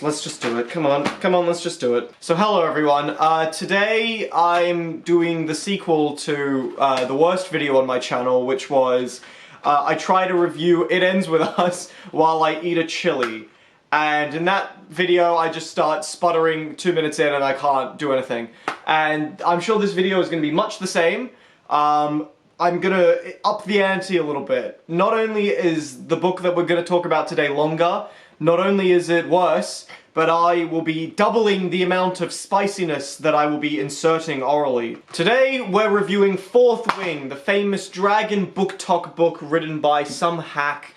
let's just do it. Come on, let's just do it. So hello everyone. Today I'm doing the sequel to the worst video on my channel, which was I try to review It Ends With Us while I eat a chili. And in that video, I just start sputtering 2 minutes in and I can't do anything. And I'm sure this video is going to be much the same. I'm gonna up the ante a little bit. Not only is the book that we're gonna talk about today longer, not only is it worse, but I will be doubling the amount of spiciness that I will be inserting orally. Today, we're reviewing Fourth Wing, the famous dragon book talk book written by some hack.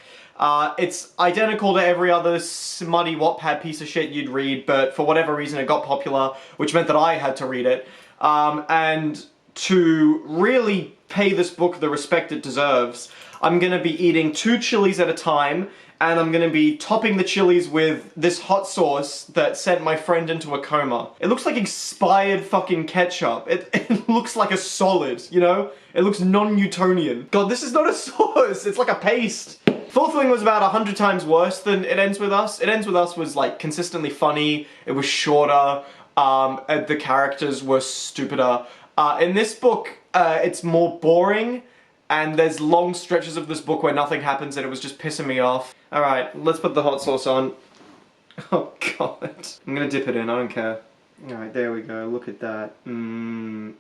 It's identical to every other smutty Wattpad piece of shit you'd read, but for whatever reason it got popular, which meant that I had to read it. And to really pay this book the respect it deserves, I'm gonna be eating 2 chilies at a time, and I'm gonna be topping the chilies with this hot sauce that sent my friend into a coma. It looks like expired fucking ketchup. It looks like a solid, you know? It looks non-Newtonian. God, this is not a sauce, it's like a paste. Fourth Wing was about 100 times worse than It Ends With Us. It Ends With Us was like consistently funny, it was shorter, and the characters were stupider. In this book, it's more boring, and there's long stretches of this book where nothing happens and it was just pissing me off. Alright, let's put the hot sauce on. Oh god. I'm gonna dip it in, I don't care. Alright, there we go, look at that.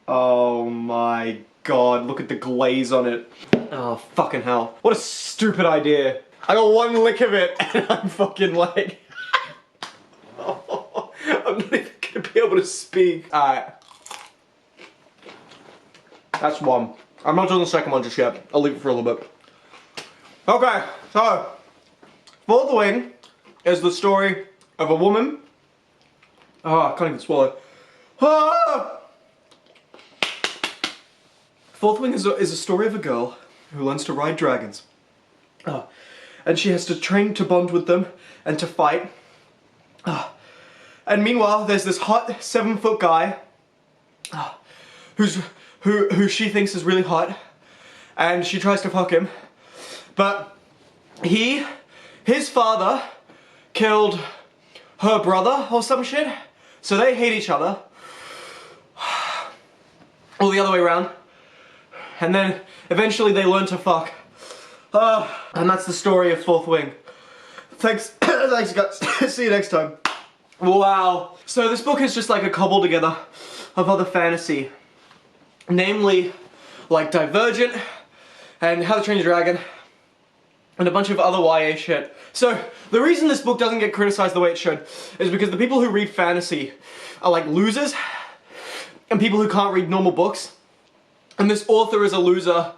Oh my god, look at the glaze on it. Oh, fucking hell. What a stupid idea. I got one lick of it and I'm fucking like... Oh, I'm not even gonna be able to speak. Alright. That's one. I'm not doing the second one just yet. I'll leave it for a little bit. Okay, so Fourth Wing is the story of a woman. Oh, I can't even swallow. Ah! Fourth Wing is a story of a girl who learns to ride dragons. And she has to train to bond with them and to fight. And meanwhile, there's this hot 7-foot guy who she thinks is really hot, and she tries to fuck him, but his father killed her brother or some shit, so they hate each other, or the other way around, and then eventually they learn to fuck, and that's the story of Fourth Wing. Thanks, thanks guys, see you next time. Wow, so this book is just like a cobble together of other fantasy. Namely, like Divergent, and How to Train Your Dragon, and a bunch of other YA shit. So, the reason this book doesn't get criticized the way it should is because the people who read fantasy are like losers, and people who can't read normal books. And this author is a loser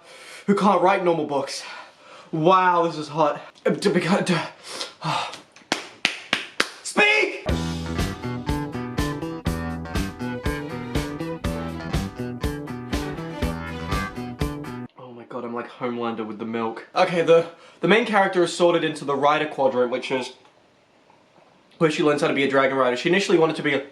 who can't write normal books. Wow, this is hot. Speak! God, I'm like Homelander with the milk. Okay, the main character is sorted into the Rider Quadrant, which is where she learns how to be a dragon rider. She initially wanted to be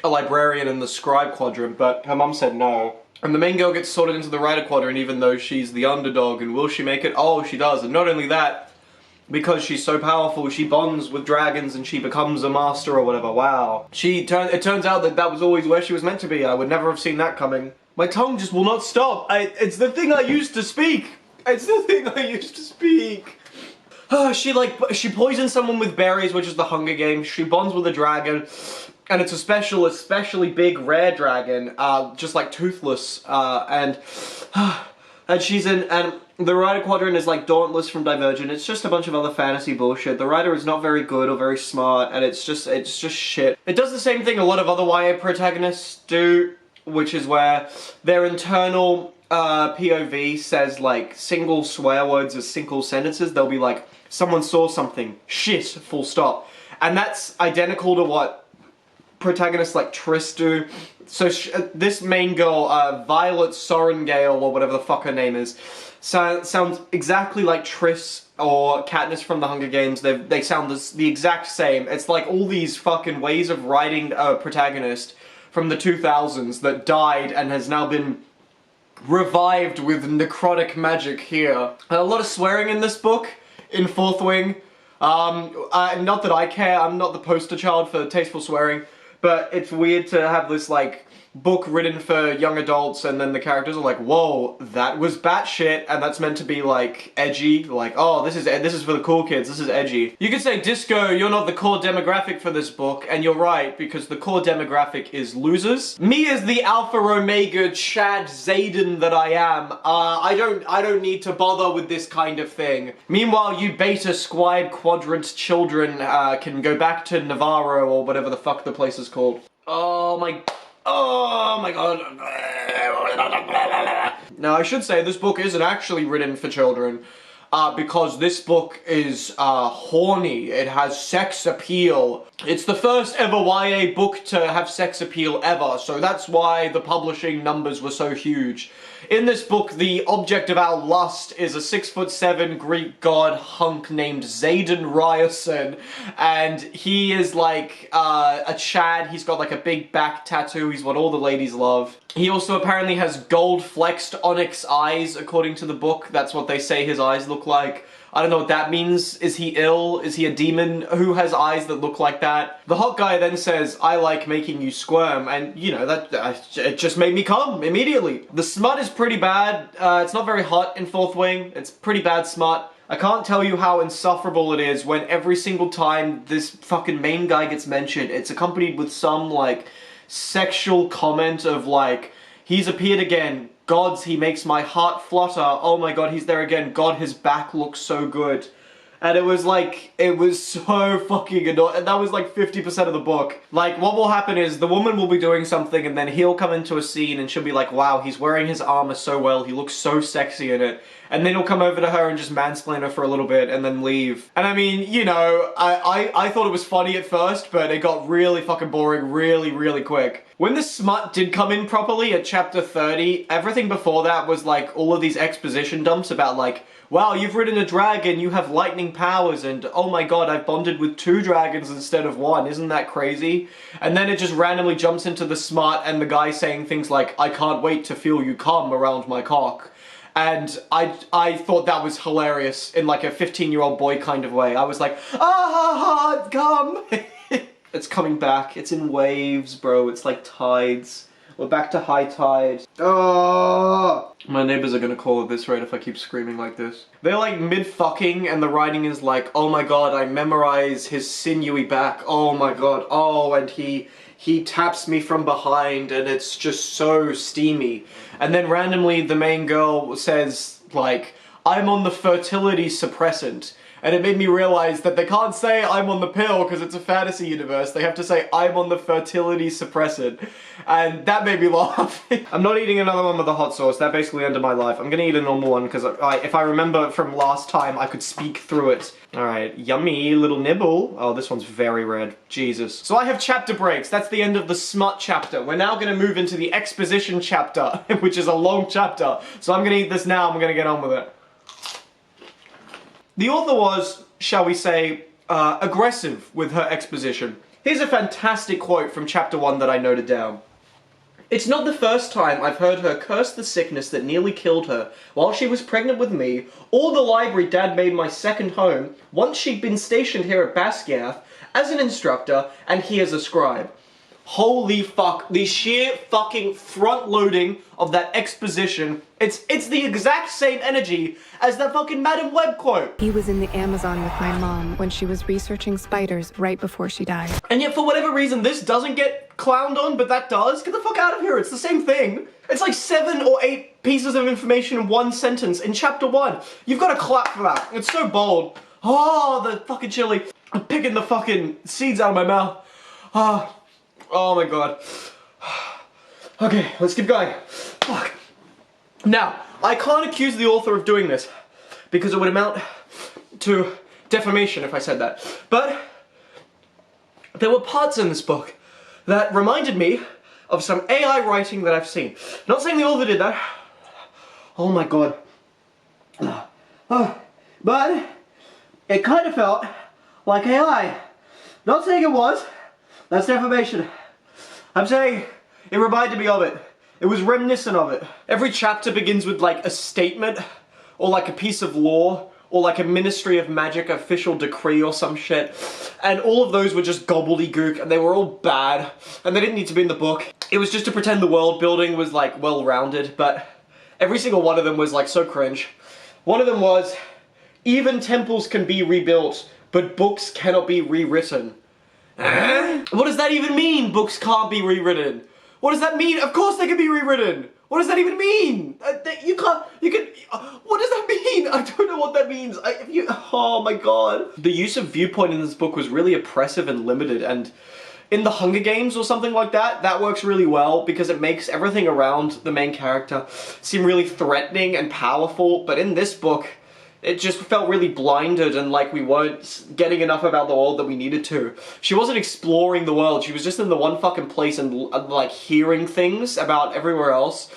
a librarian in the Scribe Quadrant, but her mum said no. And the main girl gets sorted into the Rider Quadrant even though she's the underdog, and will she make it? Oh, she does. And not only that, because she's so powerful, she bonds with dragons and she becomes a master or whatever. Wow. It turns out that that was always where she was meant to be. I would never have seen that coming. My tongue just will not stop. It's the thing I used to speak. It's the thing I used to speak. She poisons someone with berries, which is the Hunger Games. She bonds with a dragon, and it's a especially big, rare dragon, just like Toothless. And she's in, and the Rider Quadrant is like Dauntless from Divergent. It's just a bunch of other fantasy bullshit. The writer is not very good or very smart, and it's just shit. It does the same thing a lot of other YA protagonists do, which is where their internal POV says like single swear words as single sentences. They'll be like, someone saw something, shit, full stop. And that's identical to what protagonists like Triss do. So this main girl, Violet Sorengale, or whatever the fuck her name is, sounds exactly like Triss or Katniss from the Hunger Games. They sound the exact same. It's like all these fucking ways of writing a protagonist from the 2000s that died and has now been revived with necrotic magic here. A lot of swearing in this book, in Fourth Wing. Not that I care, I'm not the poster child for tasteful swearing, but it's weird to have this, like, book written for young adults and then the characters are like, whoa, that was batshit, and that's meant to be, like, edgy, like, oh, this is for the cool kids, this is edgy. You could say, Disco, you're not the core demographic for this book, and you're right, because the core demographic is losers. Me as the Alpha Omega Chad Xaden that I am, I don't need to bother with this kind of thing. Meanwhile, you Beta Squad Quadrant children can go back to Navarre or whatever the fuck the place is called. Oh my god. Now I should say this book isn't actually written for children, because this book is horny. It has sex appeal. It's the first ever YA book to have sex appeal ever, so that's why the publishing numbers were so huge. In this book, the object of our lust is a 6'7" Greek god hunk named Xaden Riorson, and he is like a Chad. He's got like a big back tattoo. He's what all the ladies love. He also apparently has gold flexed onyx eyes, according to the book. That's what they say his eyes look like. I don't know what that means. Is he ill? Is he a demon? Who has eyes that look like that? The hot guy then says, I like making you squirm, and you know, it just made me come immediately. The smut is pretty bad. It's not very hot in Fourth Wing. It's pretty bad smut. I can't tell you how insufferable it is when every single time this fucking main guy gets mentioned, it's accompanied with some, like, sexual comment of, like, he's appeared again. Gods, he makes my heart flutter. Oh my god, he's there again. God, his back looks so good. And it was like, it was so fucking annoying. And that was like 50% of the book. Like, what will happen is the woman will be doing something and then he'll come into a scene and she'll be like, wow, he's wearing his armor so well. He looks so sexy in it. And then he'll come over to her and just mansplain her for a little bit and then leave. And I mean, you know, I thought it was funny at first, but it got really fucking boring really quick. When the smut did come in properly at chapter 30, everything before that was like all of these exposition dumps about like, wow, you've ridden a dragon, you have lightning powers, and oh my god, I've bonded with 2 dragons instead of 1, isn't that crazy? And then it just randomly jumps into the smut and the guy saying things like, I can't wait to feel you come around my cock. And I thought that was hilarious in like a 15-year-old boy kind of way. I was like, ah, come! It's coming back, it's in waves, bro, it's like tides. We're back to high tide. Oh! My neighbors are gonna call at this rate if I keep screaming like this. They're like mid-fucking and the writing is like, oh my god, I memorize his sinewy back. Oh my god. Oh, and he taps me from behind and it's just so steamy. And then randomly the main girl says like, I'm on the fertility suppressant. And it made me realize that they can't say I'm on the pill because it's a fantasy universe. They have to say I'm on the fertility suppressant. And that made me laugh. I'm not eating another one with the hot sauce. That basically ended my life. I'm gonna eat a normal one because if I remember from last time, I could speak through it. Alright, yummy little nibble. Oh, this one's very red. Jesus. So I have chapter breaks. That's the end of the smut chapter. We're now gonna move into the exposition chapter, which is a long chapter. So I'm gonna eat this now. I'm gonna get on with it. The author was, shall we say, aggressive with her exposition. Here's a fantastic quote from chapter 1 that I noted down. It's not the first time I've heard her curse the sickness that nearly killed her while she was pregnant with me, or the library Dad made my second home once she'd been stationed here at Basquiat as an instructor and he as a scribe. Holy fuck, the sheer fucking front-loading of that exposition, it's the exact same energy as that fucking Madam Web quote. He was in the Amazon with my mom when she was researching spiders right before she died. And yet for whatever reason this doesn't get clowned on, but that does. Get the fuck out of here, it's the same thing. It's like 7 or 8 pieces of information in one sentence in chapter 1. You've got to clap for that. It's so bold. Oh, the fucking chili. I'm picking the fucking seeds out of my mouth. Oh my god. Okay, let's keep going. Fuck. Now, I can't accuse the author of doing this, because it would amount to defamation if I said that. But there were parts in this book that reminded me of some AI writing that I've seen. Not saying the author did that. Oh my god. But it kind of felt like AI. Not saying it was. That's defamation. I'm saying it reminded me of it. It was reminiscent of it. Every chapter begins with like a statement or like a piece of lore or like a Ministry of Magic official decree or some shit. And all of those were just gobbledygook, and they were all bad, and they didn't need to be in the book. It was just to pretend the world building was like well-rounded, but every single one of them was like so cringe. One of them was, even temples can be rebuilt, but books cannot be rewritten. What does that even mean, books can't be rewritten? What does that mean? Of course they can be rewritten! What does that even mean? What does that mean? I don't know what that means. Oh my god. The use of viewpoint in this book was really oppressive and limited, and in the Hunger Games or something like that, that works really well because it makes everything around the main character seem really threatening and powerful, but in this book, it just felt really blinded and like we weren't getting enough about the world that we needed to. She wasn't exploring the world, she was just in the one fucking place and like hearing things about everywhere else.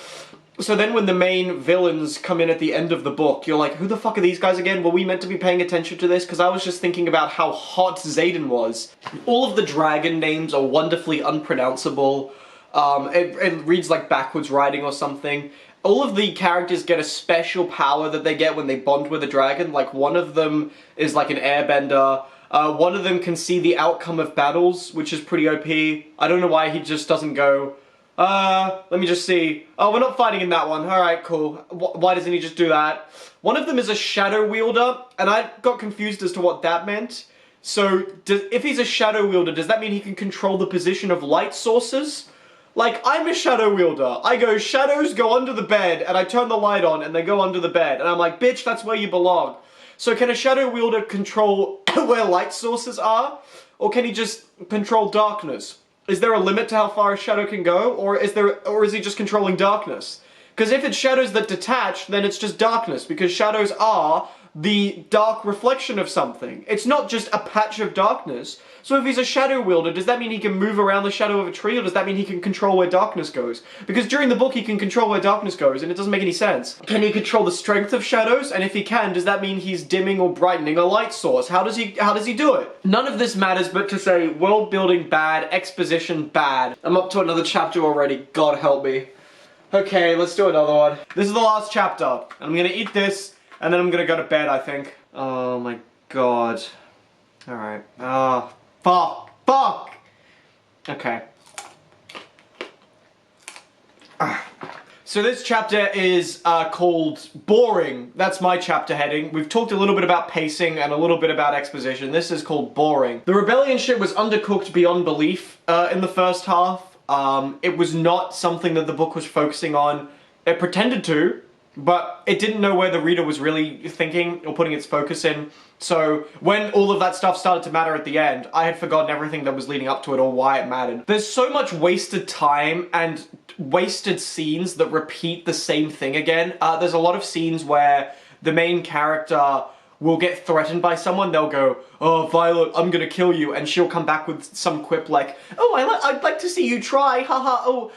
So then when the main villains come in at the end of the book, you're like, who the fuck are these guys again? Were we meant to be paying attention to this? Because I was just thinking about how hot Xaden was. All of the dragon names are wonderfully unpronounceable. It reads like backwards writing or something. All of the characters get a special power that they get when they bond with a dragon. Like, one of them is like an airbender. One of them can see the outcome of battles, which is pretty OP. I don't know why he just doesn't go, let me just see. Oh, we're not fighting in that one. Alright, cool. Why doesn't he just do that? One of them is a shadow wielder, and I got confused as to what that meant. So, if he's a shadow wielder, does that mean he can control the position of light sources? Like, I'm a shadow wielder. I go, shadows go under the bed, and I turn the light on, and they go under the bed. And I'm like, bitch, that's where you belong. So can a shadow wielder control where light sources are? Or can he just control darkness? Is there a limit to how far a shadow can go? Or is he just controlling darkness? Because if it's shadows that detach, then it's just darkness, because shadows are the dark reflection of something. It's not just a patch of darkness. So if he's a shadow wielder, does that mean he can move around the shadow of a tree, or does that mean he can control where darkness goes? Because during the book he can control where darkness goes, and it doesn't make any sense. Can he control the strength of shadows? And if he can, does that mean he's dimming or brightening a light source? How does he do it? None of this matters but to say world building bad, exposition bad. I'm up to another chapter already, God help me. Okay, let's do another one. This is the last chapter. I'm gonna eat this, and then I'm gonna go to bed, I think. Oh my god. Alright. Fuck! Okay. So this chapter is called Boring. That's my chapter heading. We've talked a little bit about pacing and a little bit about exposition. This is called Boring. The rebellion shit was undercooked beyond belief in the first half. It was not something that the book was focusing on. It pretended to, but it didn't know where the reader was really thinking or putting its focus in. So when all of that stuff started to matter at the end, I had forgotten everything that was leading up to it or why it mattered. There's so much wasted time and wasted scenes that repeat the same thing again. There's a lot of scenes where the main character will get threatened by someone. They'll go, oh, Violet, I'm gonna kill you. And she'll come back with some quip like, oh, I'd like to see you try. Haha, oh,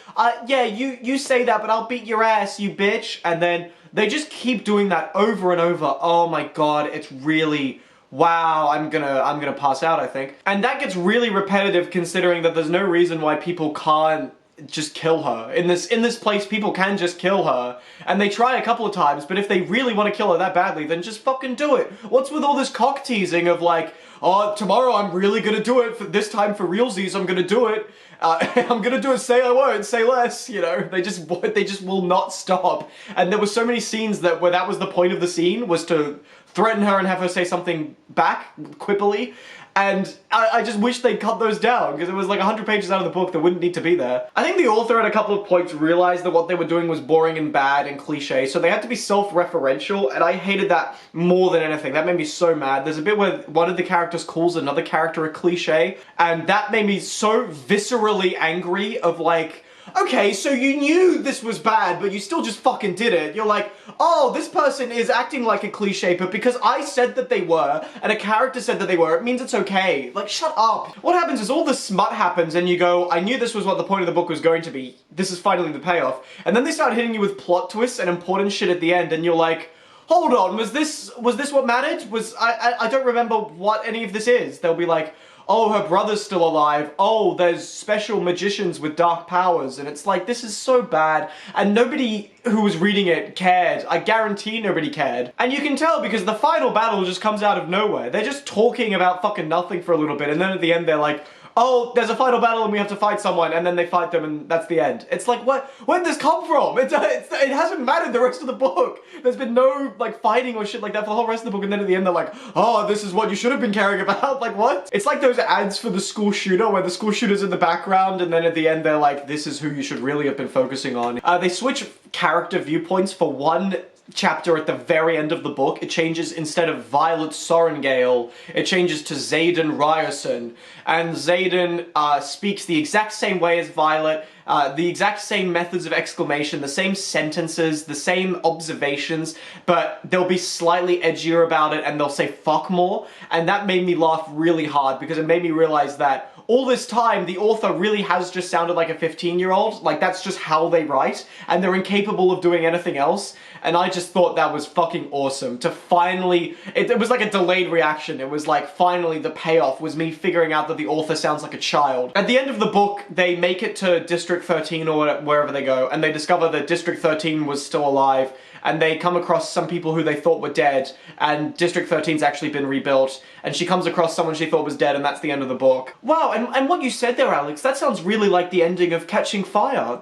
yeah, you say that, but I'll beat your ass, you bitch. And then they just keep doing that over and over. Oh my god, it's really... Wow, I'm gonna pass out, I think. And that gets really repetitive considering that there's no reason why people can't just kill her. In this place, people can just kill her. And they try a couple of times, but if they really want to kill her that badly, then just fucking do it. What's with all this cock teasing of like, oh, tomorrow I'm really gonna do it, this time for realsies I'm gonna do it. I'm gonna do it, say I won't, say less, you know? They just will not stop. And there were so many scenes where that was the point of the scene, was to threaten her and have her say something back, quippily. And I just wish they'd cut those down, because it was like 100 pages out of the book that wouldn't need to be there. I think the author at a couple of points realized that what they were doing was boring and bad and cliche, so they had to be self-referential, and I hated that more than anything. That made me so mad. There's a bit where one of the characters calls another character a cliche, and that made me so viscerally angry of like, okay, so you knew this was bad, but you still just fucking did it. You're like, oh, this person is acting like a cliche, but because I said that they were, and a character said that they were, it means it's okay. Like, shut up. What happens is all the smut happens, and you go, I knew this was what the point of the book was going to be. This is finally the payoff. And then they start hitting you with plot twists and important shit at the end, and you're like, hold on, was this what mattered? I don't remember what any of this is. They'll be like, oh, her brother's still alive, oh, there's special magicians with dark powers, and it's like, this is so bad, and nobody who was reading it cared. I guarantee nobody cared. And you can tell because the final battle just comes out of nowhere. They're just talking about fucking nothing for a little bit, and then at the end they're like, oh, there's a final battle and we have to fight someone, and then they fight them and that's the end. It's like, what? Where did this come from? It hasn't mattered the rest of the book. There's been no, like, fighting or shit like that for the whole rest of the book, and then at the end they're like, oh, this is what you should have been caring about. Like, what? It's like those ads for the school shooter where the school shooter's in the background, and then at the end they're like, this is who you should really have been focusing on. They switch character viewpoints for one chapter at the very end of the book. It changes, instead of Violet Sorrengale, it changes to Xaden Riorson. And Xaden speaks the exact same way as Violet, the exact same methods of exclamation, the same sentences, the same observations, but they'll be slightly edgier about it and they'll say fuck more. And that made me laugh really hard because it made me realize that all this time, the author really has just sounded like a 15-year-old. Like, that's just how they write, and they're incapable of doing anything else. And I just thought that was fucking awesome to finally... It was like a delayed reaction. It was like, finally, the payoff was me figuring out that the author sounds like a child. At the end of the book, they make it to District 13 or wherever they go, and they discover that District 13 was still alive, and they come across some people who they thought were dead, and District 13's actually been rebuilt, and she comes across someone she thought was dead, and that's the end of the book. Wow, and what you said there, Alex, that sounds really like the ending of Catching Fire.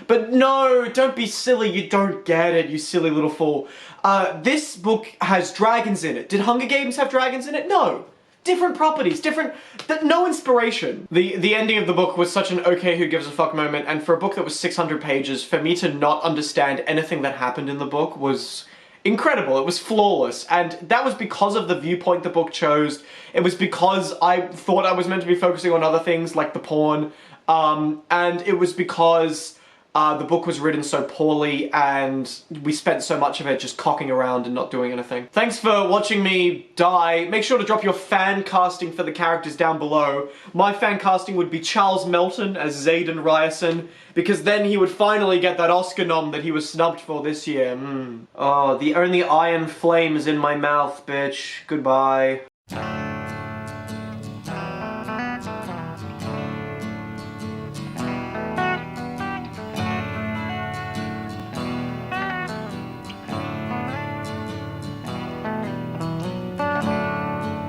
But no, don't be silly, you don't get it, you silly little fool. This book has dragons in it. Did Hunger Games have dragons in it? No. Different properties, no inspiration. The ending of the book was such an okay who gives a fuck moment, and for a book that was 600 pages, for me to not understand anything that happened in the book was incredible. It was flawless, and that was because of the viewpoint the book chose. It was because I thought I was meant to be focusing on other things like the porn, and it was because the book was written so poorly and we spent so much of it just cocking around and not doing anything. Thanks for watching me die. Make sure to drop your fan casting for the characters down below. My fan casting would be Charles Melton as Xaden Riorson, because then he would finally get that Oscar nom that he was snubbed for this year. Oh, the only iron flame is in my mouth, bitch. Goodbye.